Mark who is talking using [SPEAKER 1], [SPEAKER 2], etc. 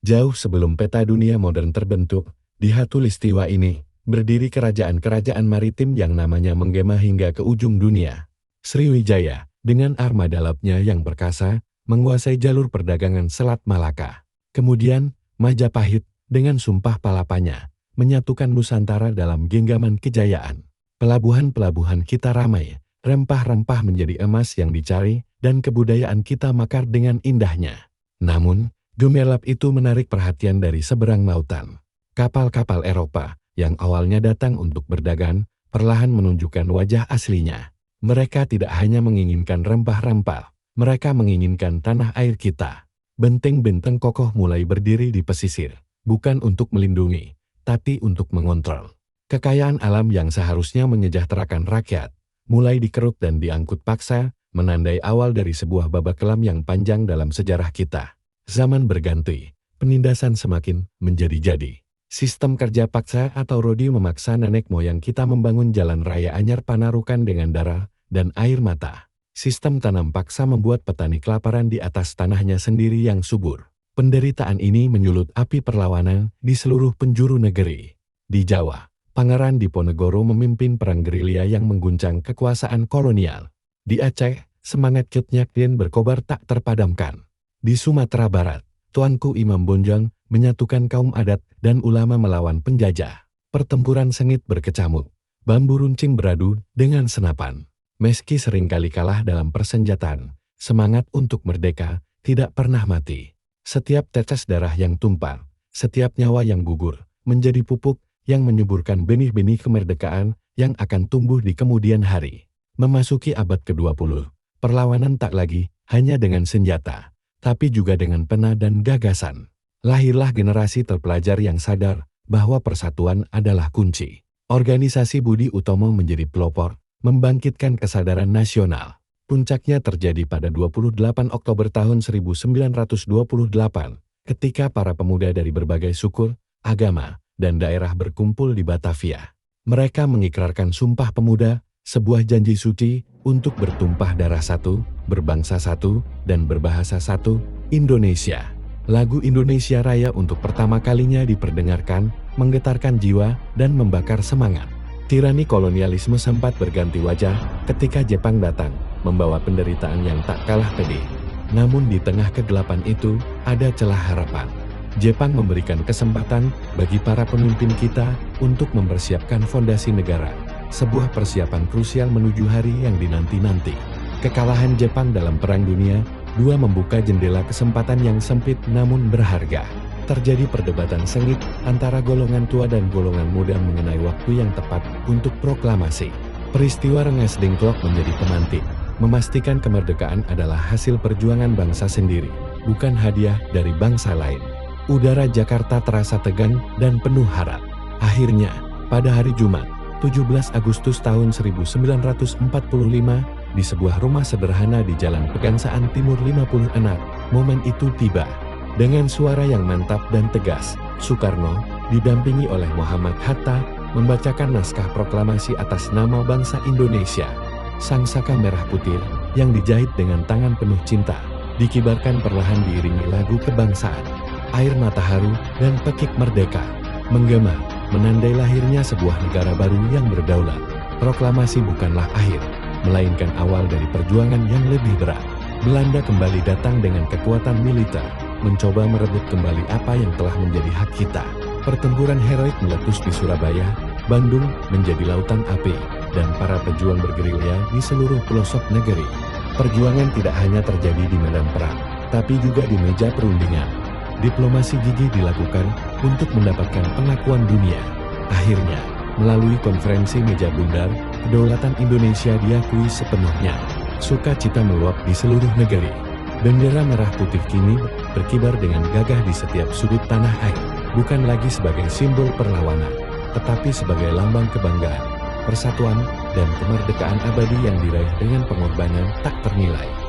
[SPEAKER 1] Jauh sebelum peta dunia modern terbentuk, di khatulistiwa ini, berdiri kerajaan-kerajaan maritim yang namanya menggema hingga ke ujung dunia. Sriwijaya, dengan armada lautnya yang perkasa, menguasai jalur perdagangan Selat Malaka. Kemudian, Majapahit, dengan sumpah palapanya, menyatukan Nusantara dalam genggaman kejayaan. Pelabuhan-pelabuhan kita ramai, rempah-rempah menjadi emas yang dicari, dan kebudayaan kita makar dengan indahnya. Namun, gemerlap itu menarik perhatian dari seberang lautan. Kapal-kapal Eropa, yang awalnya datang untuk berdagang, perlahan menunjukkan wajah aslinya. Mereka tidak hanya menginginkan rempah-rempah, mereka menginginkan tanah air kita. Benteng-benteng kokoh mulai berdiri di pesisir, bukan untuk melindungi, tapi untuk mengontrol. Kekayaan alam yang seharusnya menyejahterakan rakyat, mulai dikeruk dan diangkut paksa, menandai awal dari sebuah babak kelam yang panjang dalam sejarah kita. Zaman berganti, penindasan semakin menjadi-jadi. Sistem kerja paksa atau rodi memaksa nenek moyang kita membangun jalan raya anyar Panarukan dengan darah dan air mata. Sistem tanam paksa membuat petani kelaparan di atas tanahnya sendiri yang subur. Penderitaan ini menyulut api perlawanan di seluruh penjuru negeri. Di Jawa, Pangeran Diponegoro memimpin perang gerilya yang mengguncang kekuasaan kolonial. Di Aceh, semangat Cut Nyak Dien berkobar tak terpadamkan. Di Sumatera Barat, Tuanku Imam Bonjang menyatukan kaum adat dan ulama melawan penjajah. Pertempuran sengit berkecamuk, bambu runcing beradu dengan senapan. Meski seringkali kalah dalam persenjataan, semangat untuk merdeka tidak pernah mati. Setiap tetes darah yang tumpah, setiap nyawa yang gugur, menjadi pupuk yang menyuburkan benih-benih kemerdekaan yang akan tumbuh di kemudian hari. Memasuki abad ke-20, perlawanan tak lagi hanya dengan senjata, tapi juga dengan pena dan gagasan. Lahirlah generasi terpelajar yang sadar bahwa persatuan adalah kunci. Organisasi Budi Utomo menjadi pelopor, membangkitkan kesadaran nasional. Puncaknya terjadi pada 28 Oktober tahun 1928, ketika para pemuda dari berbagai suku, agama, dan daerah berkumpul di Batavia. Mereka mengikrarkan Sumpah Pemuda, sebuah janji suci untuk bertumpah darah satu, berbangsa satu, dan berbahasa satu, Indonesia. Lagu Indonesia Raya untuk pertama kalinya diperdengarkan, menggetarkan jiwa, dan membakar semangat. Tirani kolonialisme sempat berganti wajah ketika Jepang datang, membawa penderitaan yang tak kalah pedih. Namun di tengah kegelapan itu, ada celah harapan. Jepang memberikan kesempatan bagi para pemimpin kita untuk mempersiapkan fondasi negara, sebuah persiapan krusial menuju hari yang dinanti-nanti. Kekalahan Jepang dalam Perang Dunia II membuka jendela kesempatan yang sempit namun berharga. Terjadi perdebatan sengit antara golongan tua dan golongan muda mengenai waktu yang tepat untuk proklamasi. Peristiwa Rengas Dengklok menjadi pemantik, memastikan kemerdekaan adalah hasil perjuangan bangsa sendiri, bukan hadiah dari bangsa lain. Udara Jakarta terasa tegang dan penuh harap. Akhirnya, pada hari Jumat, 17 Agustus tahun 1945, di sebuah rumah sederhana di Jalan Pegangsaan Timur 56, momen itu tiba. Dengan suara yang mantap dan tegas, Soekarno, didampingi oleh Muhammad Hatta, membacakan naskah proklamasi atas nama bangsa Indonesia. Sang saka merah putih, yang dijahit dengan tangan penuh cinta, dikibarkan perlahan diiringi lagu kebangsaan. Air mata haru dan pekik merdeka menggema, menandai lahirnya sebuah negara baru yang berdaulat. Proklamasi bukanlah akhir, melainkan awal dari perjuangan yang lebih berat. Belanda kembali datang dengan kekuatan militer, mencoba merebut kembali apa yang telah menjadi hak kita. Pertempuran heroik meletus di Surabaya, Bandung menjadi lautan api, dan para pejuang bergerilya di seluruh pelosok negeri. Perjuangan tidak hanya terjadi di medan perang, tapi juga di meja perundingan. Diplomasi gigih dilakukan untuk mendapatkan pengakuan dunia. Akhirnya, melalui konferensi meja bundar, kedaulatan Indonesia diakui sepenuhnya. Sukacita meluap di seluruh negeri. Bendera merah putih kini berkibar dengan gagah di setiap sudut tanah air, bukan lagi sebagai simbol perlawanan, tetapi sebagai lambang kebanggaan, persatuan, dan kemerdekaan abadi yang diraih dengan pengorbanan tak ternilai.